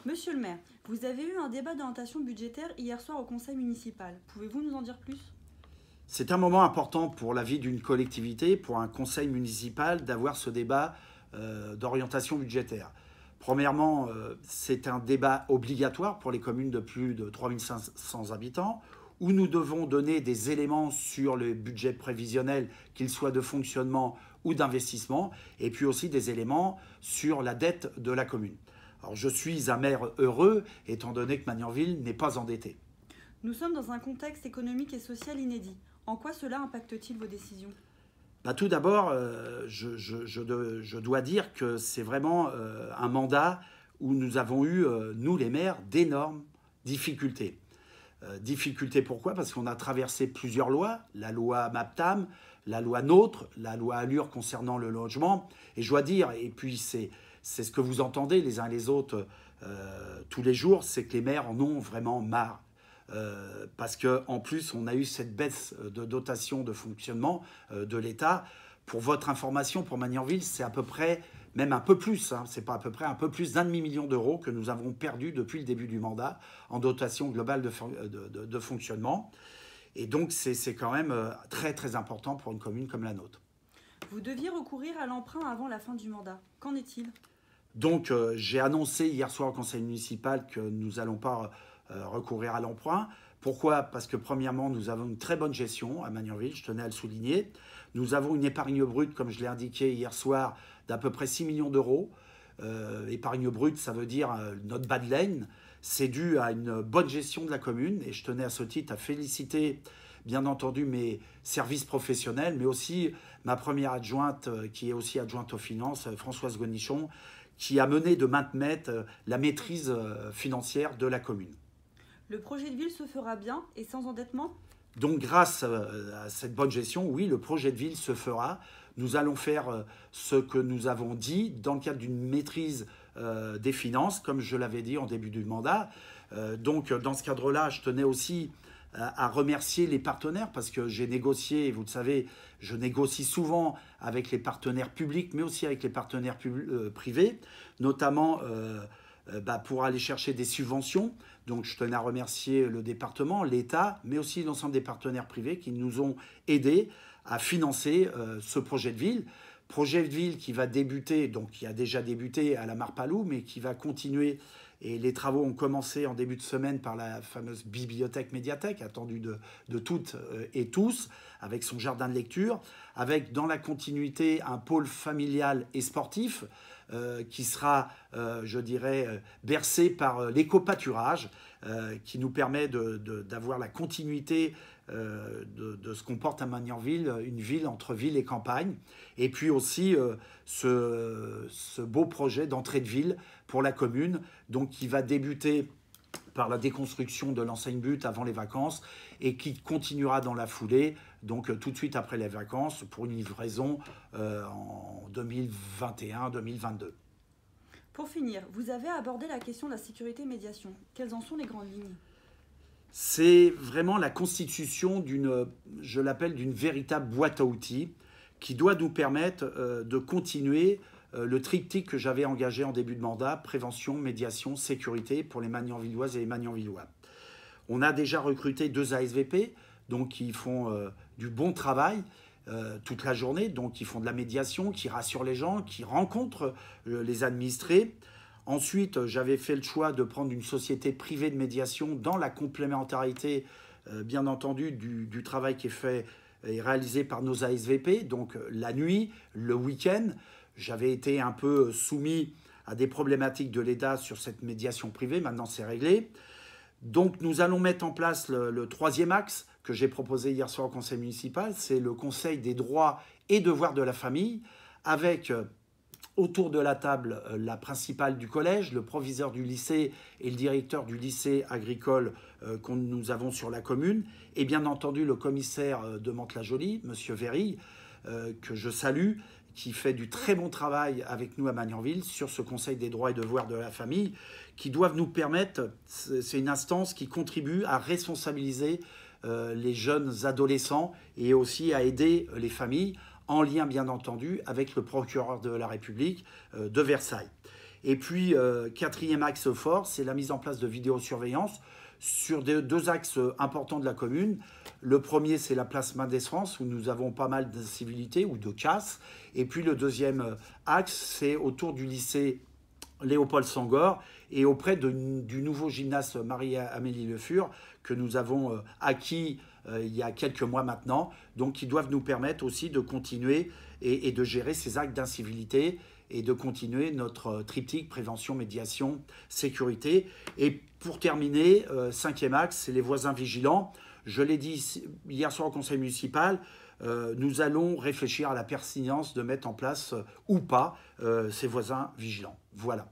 Monsieur le maire, vous avez eu un débat d'orientation budgétaire hier soir au conseil municipal. Pouvez-vous nous en dire plus? C'est un moment important pour la vie d'une collectivité, pour un conseil municipal, d'avoir ce débat d'orientation budgétaire. Premièrement, c'est un débat obligatoire pour les communes de plus de 3500 habitants, où nous devons donner des éléments sur le budget prévisionnel, qu'il soit de fonctionnement ou d'investissement, et puis aussi des éléments sur la dette de la commune. Alors je suis un maire heureux, étant donné que Magnanville n'est pas endetté. Nous sommes dans un contexte économique et social inédit. En quoi cela impacte-t-il vos décisions? Tout d'abord, je dois dire que c'est vraiment un mandat où nous avons eu, nous les maires, d'énormes difficultés. Difficultés pourquoi? Parce qu'on a traversé plusieurs lois, la loi MAPTAM, la loi NOTRe, la loi ALUR concernant le logement. Et je dois dire, et puis c'est ce que vous entendez les uns et les autres tous les jours, c'est que les maires en ont vraiment marre. Parce qu'en plus, on a eu cette baisse de dotation de fonctionnement de l'État. Pour votre information, pour Magnanville, c'est à peu près, même un peu plus, hein, c'est pas à peu près, un peu plus d'1 demi-million d'euros que nous avons perdu depuis le début du mandat en dotation globale de fonctionnement. Et donc, c'est quand même très, très important pour une commune comme la nôtre. Vous deviez recourir à l'emprunt avant la fin du mandat. Qu'en est-il? Donc, j'ai annoncé hier soir au conseil municipal que nous n'allons pas recourir à l'emprunt. Pourquoi? Parce que premièrement, nous avons une très bonne gestion à Magnanville, je tenais à le souligner. Nous avons une épargne brute, comme je l'ai indiqué hier soir, d'à peu près 6 millions d'euros. Épargne brute, ça veut dire notre bas de laine. C'est dû à une bonne gestion de la commune et je tenais à ce titre à féliciter bien entendu mes services professionnels, mais aussi ma première adjointe, qui est aussi adjointe aux finances, Françoise Gonichon, qui a mené de main de maître la maîtrise financière de la commune. Le projet de ville se fera bien et sans endettement? Donc grâce à cette bonne gestion, oui, le projet de ville se fera. Nous allons faire ce que nous avons dit dans le cadre d'une maîtrise des finances, comme je l'avais dit en début du mandat. Donc dans ce cadre-là, je tenais aussi à remercier les partenaires parce que j'ai négocié, vous le savez, je négocie souvent avec les partenaires publics, mais aussi avec les partenaires privés, notamment pour aller chercher des subventions. Donc je tenais à remercier le département, l'État, mais aussi l'ensemble des partenaires privés qui nous ont aidés à financer ce projet de ville. Projet de ville qui va débuter, donc qui a déjà débuté à la Marpalou, mais qui va continuer. Et les travaux ont commencé en début de semaine par la fameuse bibliothèque-médiathèque, attendue de toutes et tous, avec son jardin de lecture, avec dans la continuité un pôle familial et sportif qui sera, je dirais, bercé par l'éco-pâturage, qui nous permet d'avoir la continuité de ce qu'on porte à Magnanville, une ville entre ville et campagne, et puis aussi ce beau projet d'entrée de ville pour la commune, donc qui va débuter par la déconstruction de l'enseigne But avant les vacances et qui continuera dans la foulée, donc tout de suite après les vacances, pour une livraison en 2021-2022. Pour finir, vous avez abordé la question de la sécurité-médiation. Quelles en sont les grandes lignes? C'est vraiment la constitution d'une, je l'appelle, d'une véritable boîte à outils qui doit nous permettre de continuer le triptyque que j'avais engagé en début de mandat, prévention, médiation, sécurité pour les Magnanvilloises et les Magnanvillois. On a déjà recruté 2 ASVP, donc qui font du bon travail toute la journée, donc qui font de la médiation, qui rassurent les gens, qui rencontrent les administrés. Ensuite, j'avais fait le choix de prendre une société privée de médiation dans la complémentarité, bien entendu, du travail qui est fait et réalisé par nos ASVP, donc la nuit, le week-end. J'avais été un peu soumis à des problématiques de l'EDA sur cette médiation privée, maintenant c'est réglé. Donc nous allons mettre en place le 3e axe que j'ai proposé hier soir au conseil municipal, c'est le conseil des droits et devoirs de la famille, avec autour de la table la principale du collège, le proviseur du lycée et le directeur du lycée agricole que nous avons sur la commune, et bien entendu le commissaire de Mantes-la-Jolie, M. Véry, que je salue, qui fait du très bon travail avec nous à Magnanville sur ce conseil des droits et devoirs de la famille, qui doivent nous permettre, c'est une instance qui contribue à responsabiliser les jeunes adolescents et aussi à aider les familles, en lien bien entendu avec le procureur de la République de Versailles. Et puis, quatrième axe fort, c'est la mise en place de vidéosurveillance sur deux axes importants de la commune. Le premier, c'est la place Mendès-France, où nous avons pas mal d'incivilités ou de casses. Et puis le deuxième axe, c'est autour du lycée Léopold Senghor et auprès du nouveau gymnase Marie-Amélie Le Fur que nous avons acquis il y a quelques mois maintenant, donc qui doivent nous permettre aussi de continuer et de gérer ces actes d'incivilité et de continuer notre triptyque prévention, médiation, sécurité. Et pour terminer, cinquième axe, c'est les voisins vigilants. Je l'ai dit hier soir au conseil municipal, nous allons réfléchir à la pertinence de mettre en place ou pas ces voisins vigilants. Voilà.